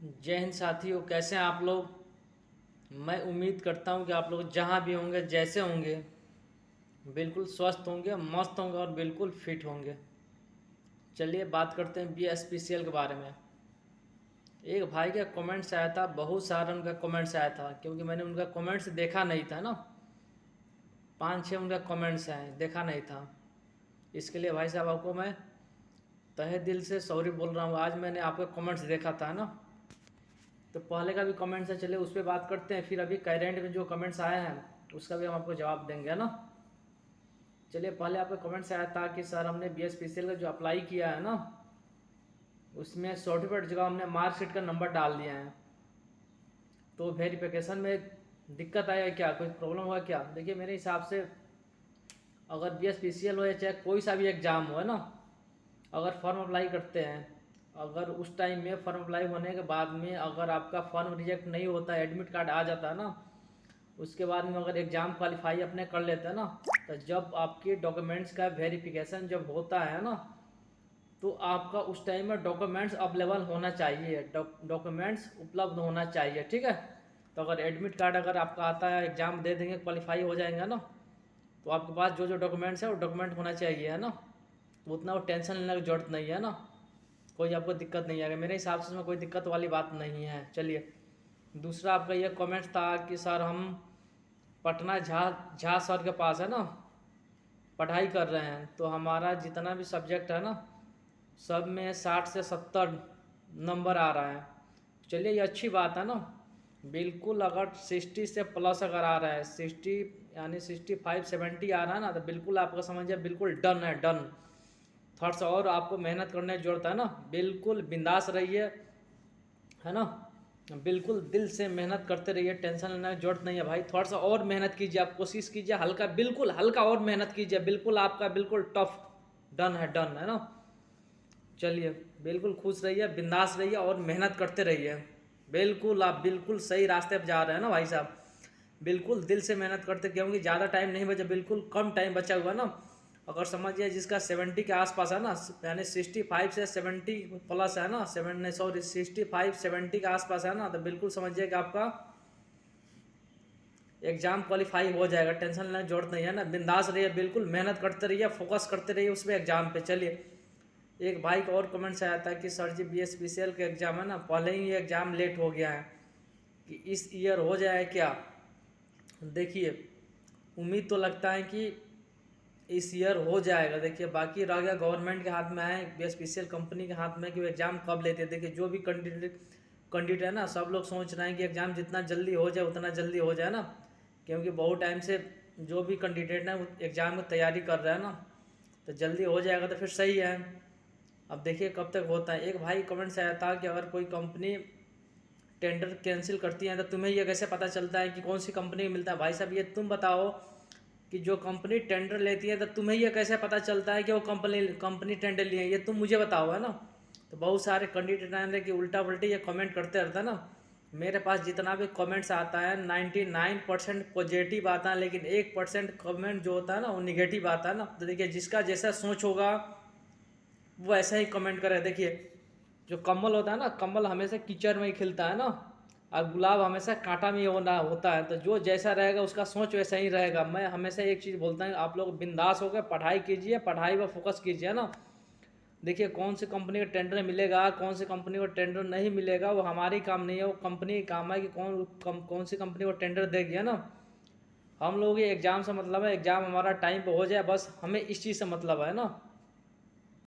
जय हिंद साथियों, कैसे हैं आप लोग। मैं उम्मीद करता हूं कि आप लोग जहां भी होंगे, जैसे होंगे, बिल्कुल स्वस्थ होंगे, मस्त होंगे और बिल्कुल फिट होंगे। चलिए बात करते हैं BSPCL के बारे में। एक भाई का कमेंट्स आया था, बहुत सारा उनका कमेंट्स आया था, क्योंकि मैंने उनका कमेंट्स देखा नहीं था ना। 5-6 उनका कमेंट्स आए, देखा नहीं था। इसके लिए भाई साहब आपको मैं तहे दिल से सॉरी बोल रहा हूँ। आज मैंने आपका कमेंट्स देखा था ना, तो पहले का भी कमेंट्स है, चलिए उस पर बात करते हैं। फिर अभी करेंट में जो कमेंट्स आए हैं उसका भी हम आपको जवाब देंगे, है ना। चलिए पहले आपका कमेंट्स आया था कि सर हमने BSPCL का जो अप्लाई किया है ना, उसमें सर्टिफिकेट जगह हमने मार्कशीट का नंबर डाल दिया है, तो वेरिफिकेशन में दिक्कत आएगा क्या, कोई प्रॉब्लम होगा क्या। देखिए मेरे हिसाब से अगर BSPCL हो या चाहे कोई सा भी एग्ज़ाम हो, है ना, अगर फॉर्म अप्लाई करते हैं, अगर उस टाइम में फॉर्म अप्लाई होने के बाद में अगर आपका फॉर्म रिजेक्ट नहीं होता है, एडमिट कार्ड आ जाता है ना, उसके बाद में अगर एग्ज़ाम क्वालिफाई अपने कर लेते हैं ना, तो जब आपके डॉक्यूमेंट्स का वेरिफिकेशन जब होता है ना, तो आपका उस टाइम में डॉक्यूमेंट्स अवेलेबल होना चाहिए, डॉक्यूमेंट्स उपलब्ध होना चाहिए, ठीक है। तो अगर एडमिट कार्ड अगर आपका आता है, एग्ज़ाम दे देंगे, क्वालिफाई हो जाएंगे ना, तो आपके पास जो जो डॉक्यूमेंट्स है वो डॉक्यूमेंट होना चाहिए, है ना। तो उतना वो टेंशन लेने की जरूरत नहीं है ना, कोई आपको दिक्कत नहीं आएगा। मेरे हिसाब से इसमें कोई दिक्कत वाली बात नहीं है। चलिए दूसरा आपका ये कमेंट था कि सर हम पटना झा झा सर के पास, है ना, पढ़ाई कर रहे हैं, तो हमारा जितना भी सब्जेक्ट है ना, सब में 60 से 70 नंबर आ रहा है। चलिए ये अच्छी बात है ना, बिल्कुल। अगर 60 से प्लस अगर आ रहा है, 60 यानी 65-70 आ रहा है ना, तो बिल्कुल आपका समझिए बिल्कुल डन है, डन। थोड़ा सा और आपको मेहनत करने की जरूरत है ना, बिल्कुल बिंदास रहिए, है ना। बिल्कुल दिल से मेहनत करते रहिए, टेंशन लेने की जरूरत नहीं है भाई। थोड़ा सा और मेहनत कीजिए, आप कोशिश कीजिए, हल्का, बिल्कुल हल्का और मेहनत कीजिए, बिल्कुल आपका बिल्कुल टफ डन है, डन है ना। चलिए बिल्कुल खुश रहिए, बिंदास रहिए और मेहनत करते रहिए। बिल्कुल आप बिल्कुल सही रास्ते पर जा रहे हैं ना भाई साहब। बिल्कुल दिल से मेहनत करते, क्योंकि ज़्यादा टाइम नहीं बचा, बिल्कुल कम टाइम बचा हुआ ना। अगर समझिए जिसका 70 के आसपास है ना, यानी 65 से 70 प्लस है ना, 65-70 के आसपास है ना, तो बिल्कुल समझिए कि आपका एग्ज़ाम क्वालिफाई हो जाएगा, टेंशन लेने की जरूरत नहीं है ना। बिंदास रहिए, बिल्कुल मेहनत करते रहिए, फोकस करते रहिए उस पर, एग्ज़ाम पे। चलिए एक भाई का और कमेंट्स आया था कि सर जी BSPCL का एग्ज़ाम है ना, पहले ही एग्ज़ाम लेट हो गया है, कि इस ईयर हो जाए क्या। देखिए उम्मीद तो लगता है कि इस ईयर हो जाएगा। देखिए बाकी रह गया गवर्नमेंट के हाथ में है, BSPCL कंपनी के हाथ में कि वो एग्ज़ाम कब लेते हैं। देखिए जो भी कैंडिडेट है ना, सब लोग सोच रहे हैं कि एग्ज़ाम जितना जल्दी हो जाए उतना जल्दी हो जाए ना, क्योंकि बहुत टाइम से जो भी कैंडिडेट है वो एग्ज़ाम की तैयारी कर रहा है ना, तो जल्दी हो जाएगा तो फिर सही है। अब देखिए कब तक होता है। एक भाई कमेंट से आया था कि अगर कोई कंपनी टेंडर कैंसिल करती है तो तुम्हें ये कैसे पता चलता है कि कौन सी कंपनी में मिलता है। भाई साहब ये तुम बताओ कि जो कंपनी टेंडर लेती है तो तुम्हें ये कैसे पता चलता है कि वो कंपनी टेंडर लिए है, ये तुम मुझे बताओ, है ना। तो बहुत सारे कैंडिडेट हैं कि उल्टा पुल्टी ये कमेंट करते रहता है ना। मेरे पास जितना भी कमेंट्स आता है 99% पॉजिटिव आता है, लेकिन 1% कमेंट जो होता है ना वो निगेटिव आता है ना। तो देखिए जिसका जैसा सोच होगा वो ऐसा ही कमेंट करे। देखिए जो कमल होता है ना, कमल हमेशा कीचड़ में ही खिलता है ना, और गुलाब हमेशा कांटा में ही होना होता है। तो जो जैसा रहेगा उसका सोच वैसा ही रहेगा। मैं हमेशा एक चीज़ बोलता हूँ, आप लोग बिंदास होकर पढ़ाई कीजिए, पढ़ाई पर फोकस कीजिए ना। देखिए कौन सी कंपनी का टेंडर मिलेगा, कौन सी कंपनी को टेंडर नहीं मिलेगा, वो हमारी काम नहीं है, वो कंपनी की काम है कि कौन सी कंपनी को टेंडर देगी, है ना। हम लोग ये एग्ज़ाम से मतलब है, एग्ज़ाम हमारा टाइम पे हो जाए, बस हमें इस चीज़ से मतलब है ना।